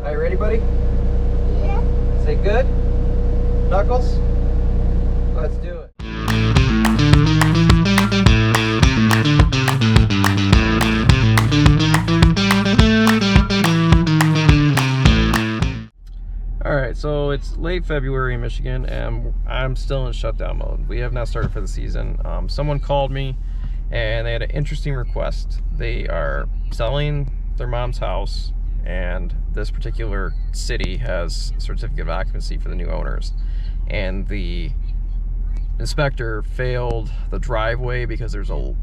Are you ready, buddy? Yeah. Say good. Knuckles. Let's do it. Alright, so it's late February in Michigan and I'm still in shutdown mode. We have not started for the season. Someone called me and they had an interesting request. They are selling their mom's house and this particular city has a certificate of occupancy for the new owners. And the inspector failed the driveway because there's a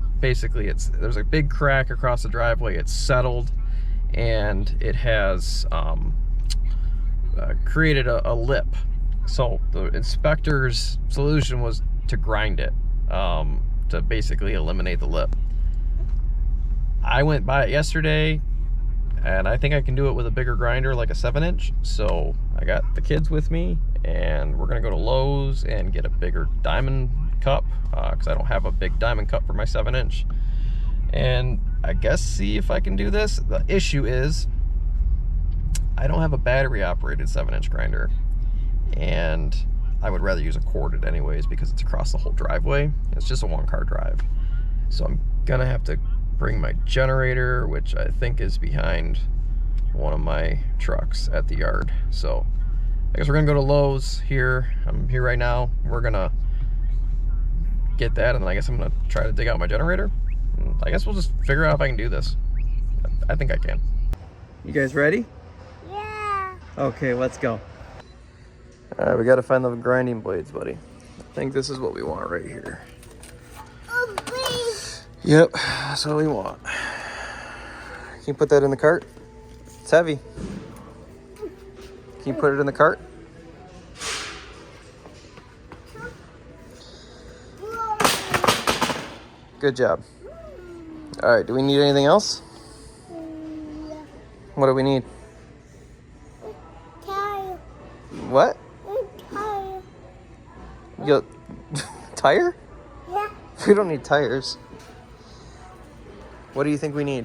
big crack across the driveway. It's settled and it has created a lip. So the inspector's solution was to grind it to basically eliminate the lip. I went by it yesterday and I think I can do it with a bigger grinder, like a 7-inch. So I got the kids with me and we're gonna go to Lowe's and get a bigger diamond cup because I don't have a big diamond cup for my 7-inch, and I guess see if I can do this. The issue is I don't have a battery operated 7-inch grinder and I would rather use a corded anyways because it's across the whole driveway. It's just a 1-car drive. So I'm gonna have to bring my generator, which I think is behind one of my trucks at the yard. So I guess we're gonna go to Lowe's here. I'm here right now. We're gonna get that and then I guess I'm gonna try to dig out my generator. And I guess we'll just figure out if I can do this. I think I can. You guys ready? Yeah. Okay, let's go. All right, we gotta find the grinding blades, buddy. I think this is what we want right here. Oh, please. Yep, that's what we want. Can you put that in the cart? It's heavy. Can you put it in the cart? Good job. All right, do we need anything else? Yeah. What do we need? Tire. What? Tire. Yo, tire? Yeah. We don't need tires. What do you think we need?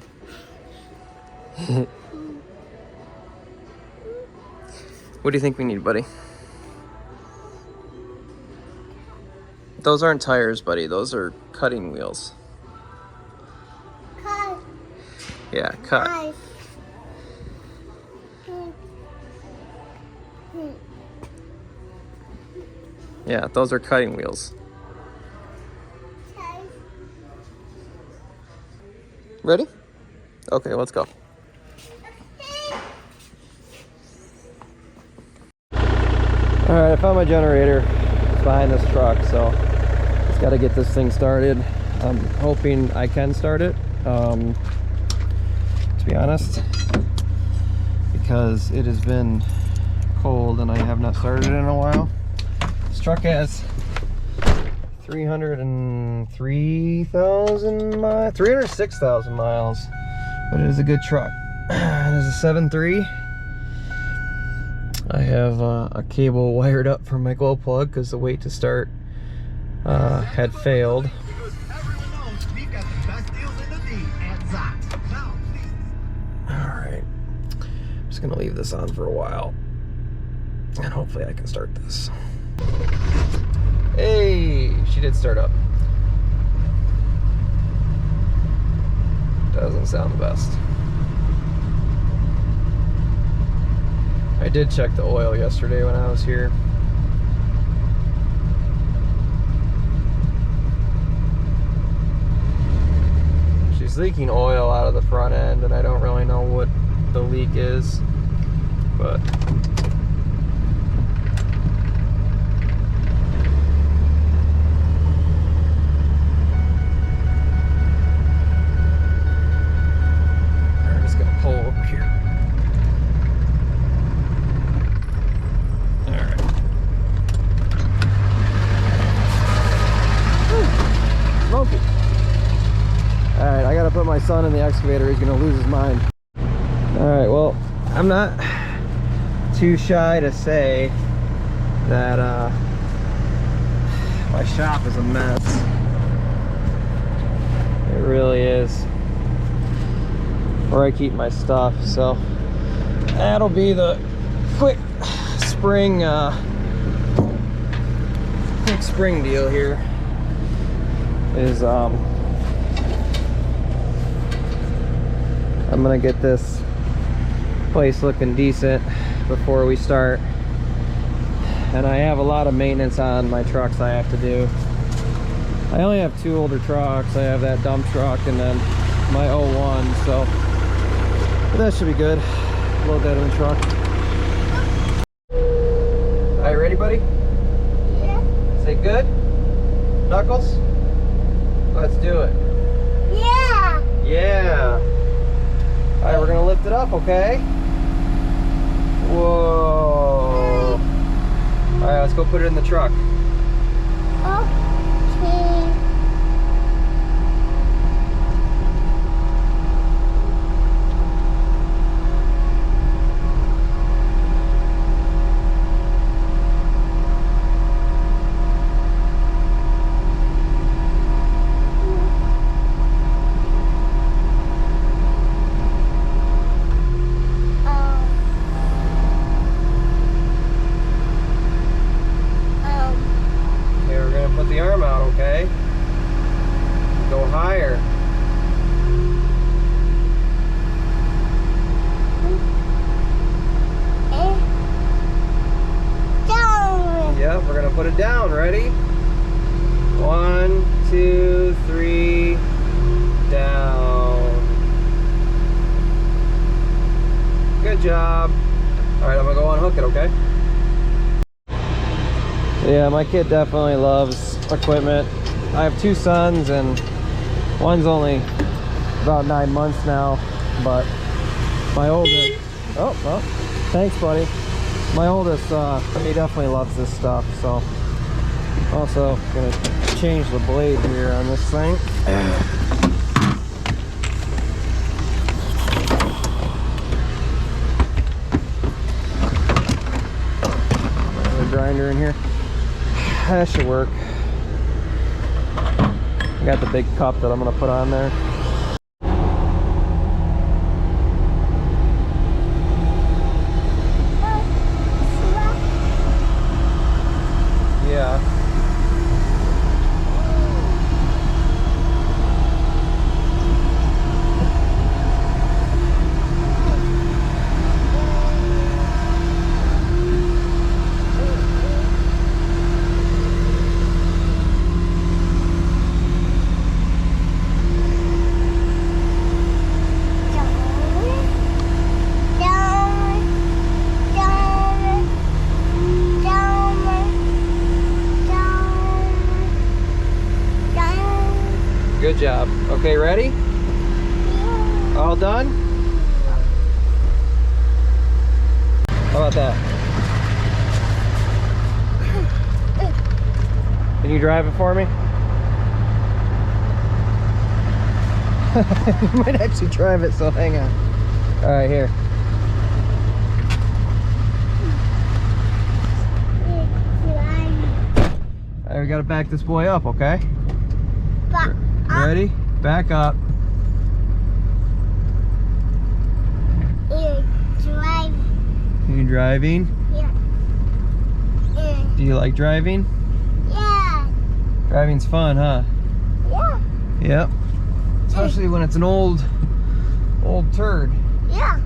What do you think we need, buddy? Those aren't tires, buddy. Those are cutting wheels. Cut. Yeah, cut. Knife. Yeah, those are cutting wheels. Knife. Ready? Okay, let's go. All right, I found my generator. It's behind this truck, so just got to get this thing started. I'm hoping I can start it, to be honest, because it has been cold and I have not started it in a while. This truck has 306,000 miles, but it is a good truck. It is a 7.3. I have a cable wired up from my glow plug because the wait to start had failed. Alright, I'm just gonna leave this on for a while and hopefully I can start this. Hey, she did start up. Doesn't sound the best. I did check the oil yesterday when I was here. She's leaking oil out of the front end and I don't really know what the leak is, but I'm just gonna pull over here. Smoky. Alright, I gotta put my son in the excavator. He's gonna lose his mind. Alright, well, I'm not too shy to say that my shop is a mess. It really is. Where I keep my stuff, so That'll be the quick spring deal here. Is I'm gonna get this place looking decent before we start, and I have a lot of maintenance on my trucks I have to do. I only have 2 older trucks. I have that dump truck and then my 01, so but that should be good. Load that in the truck. All right, ready, buddy? Yeah. Say good. Knuckles, let's do it. Yeah. Yeah. All right, we're gonna lift it up, okay? Whoa. All right, let's go put it in the truck. Okay. Okay, we're gonna put the arm out, okay? Go higher. Down. Yep, we're gonna put it down. Ready? 1, 2, 3, down. Good job. All right, I'm gonna go unhook it, okay? Yeah, my kid definitely loves equipment. I have 2 sons, and one's only about 9 months now, but my oldest, oh, well, thanks, buddy. My oldest, he definitely loves this stuff, so also gonna change the blade here on this thing. The grinder in here. That should work. I got the big cup that I'm gonna put on there. Yeah. Good job. Okay, ready? All done? How about that? Can you drive it for me? You might actually drive it, so hang on. All right, here. All right, we gotta back this boy up, okay? Ready? Back up. You driving? Yeah. Do you like driving? Yeah. Driving's fun, huh? Yeah. Yep. Especially when it's an old turd. Yeah.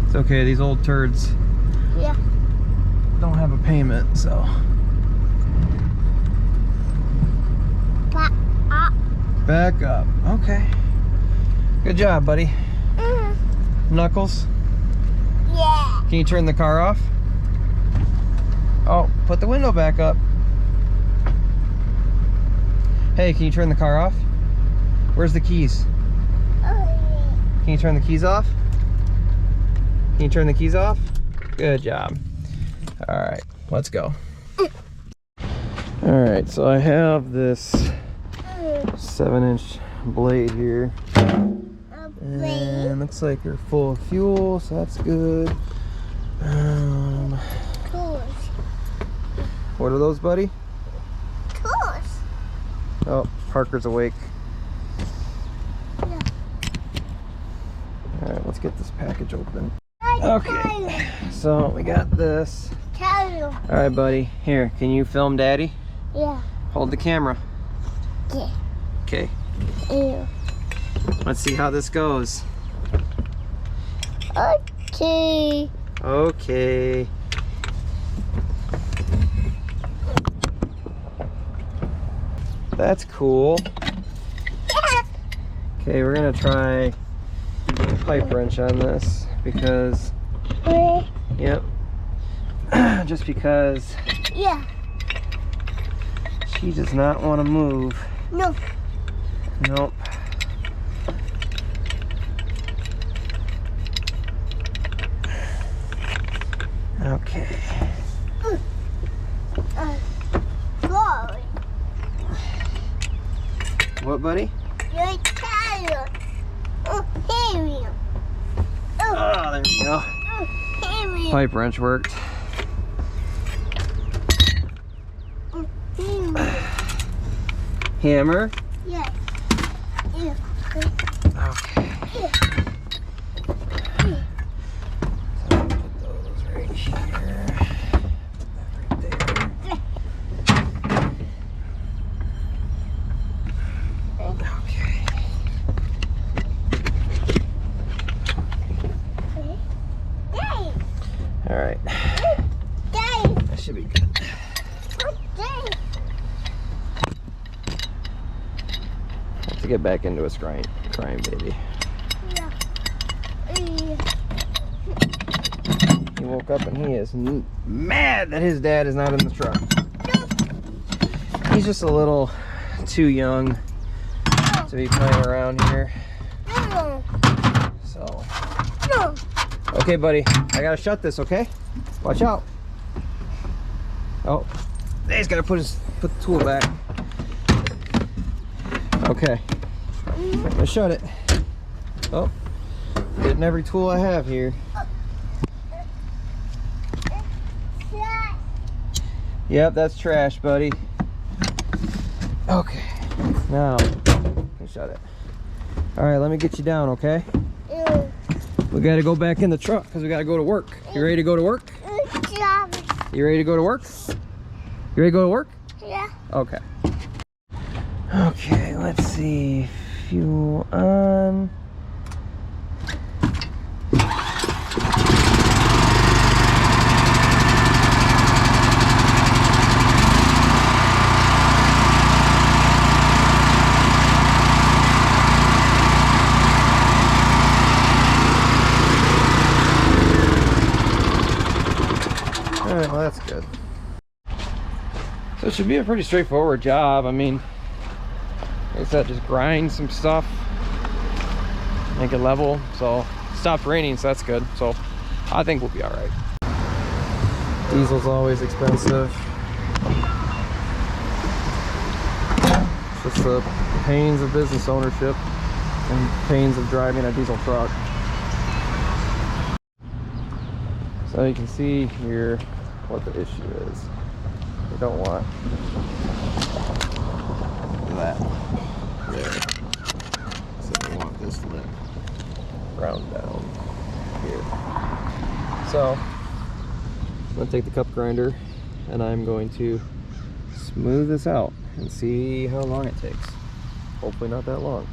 It's okay, these old turds Yeah. don't have a payment, so. Back up. Okay. Good job, buddy. Knuckles, Yeah. can you turn the car off? Oh, put the window back up. Hey, can you turn the car off? Where's the keys? Can you turn the keys off? Can you turn the keys off? Good job. All right, let's go. All right, so I have this 7-inch blade here. And looks like you're full of fuel, so that's good. What are those, buddy? Oh, Parker's awake. Yeah. All right, let's get this package open. Okay, so we got this. All right, buddy. Here, can you film Daddy? Yeah. Hold the camera. Yeah. Okay. Yeah. Let's see how this goes. Okay. Okay. That's cool. Okay, we're gonna try a pipe wrench on this because, yep, just because Yeah. she does not want to move. No. Nope. Okay. Sorry. What, buddy? You're tired. Oh, here we go. Oh, there we go. Here we go. Pipe wrench worked. Here we go. Hammer. Yeah. Yeah. Okay. Yeah. So I'll put those right here. Put that right there. Okay. Daddy. All right. Daddy. That should be good. Daddy. Have to get back into a crying baby. Yeah. Yeah. He woke up and he is mad that his dad is not in the truck. He's just a little too young to be playing around here. No. So, No. okay, buddy, I gotta shut this. Okay, watch out. Oh, he's gotta put the tool back. Okay, I'm gonna shut it. Oh, getting every tool I have here. Yep, that's trash, buddy. Okay, now shut it. All right, let me get you down, okay? We gotta go back in the truck because we gotta go to work. You ready to go to work? You ready to go to work? You ready to go to work? Yeah. Okay. Okay, let's see. Fuel on. Alright, well that's good. So it should be a pretty straightforward job. I mean, like I said, just grind some stuff, make it level. So it stopped raining, so that's good. So I think we'll be all right. Diesel's always expensive. It's just the pains of business ownership and pains of driving a diesel truck. So you can see here what the issue is. We don't want that there. So we want this lip round down here. So I'm gonna take the cup grinder and I'm going to smooth this out and see how long it takes. Hopefully not that long.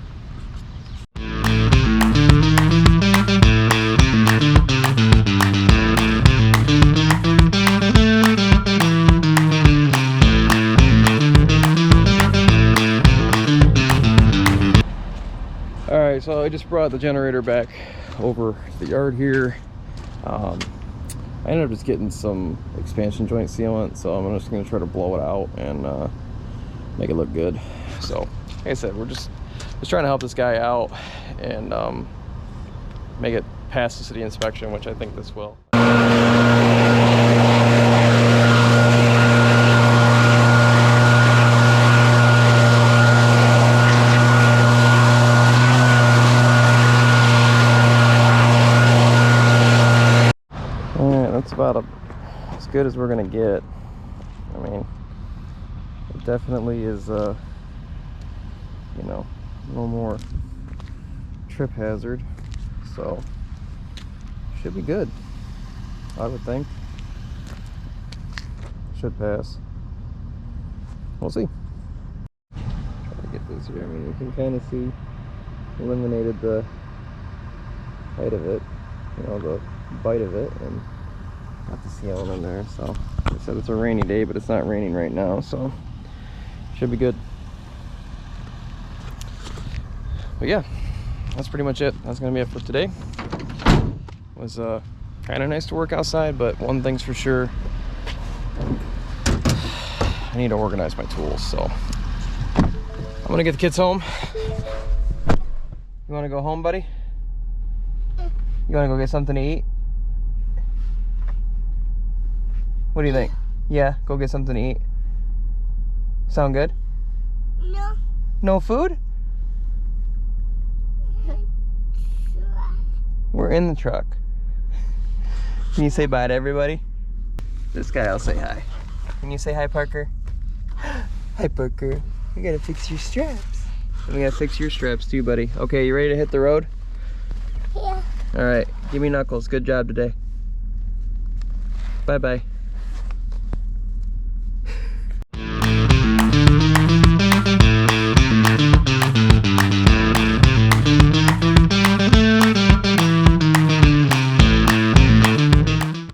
Alright, so I just brought the generator back over to the yard here. I ended up just getting some expansion joint sealant, so I'm just going to try to blow it out and make it look good. So, like I said, we're just trying to help this guy out and make it pass the city inspection, which I think this will. That's about as good as we're gonna get. I mean, it definitely is, you know, no more trip hazard. so should be good, I would think. Should pass. We'll see. Try to get this here. I mean, you can kind of see eliminated the height of it, you know, the bite of it, and got the ceiling in there. So like I said, it's a rainy day, but it's not raining right now, so should be good. But yeah, that's pretty much it. That's gonna be it for today. It was kind of nice to work outside, but one thing's for sure, I need to organize my tools. So I'm gonna get the kids home. You wanna go home, buddy? You wanna go get something to eat? What do you think? Yeah, go get something to eat. Sound good? No. No food? We're in the truck. Can you say bye to everybody? This guy will say hi. Can you say hi, Parker? Hi, Parker. We gotta fix your straps. We gotta fix your straps too, buddy. Okay, you ready to hit the road? Yeah. All right, give me knuckles. Good job today. Bye-bye.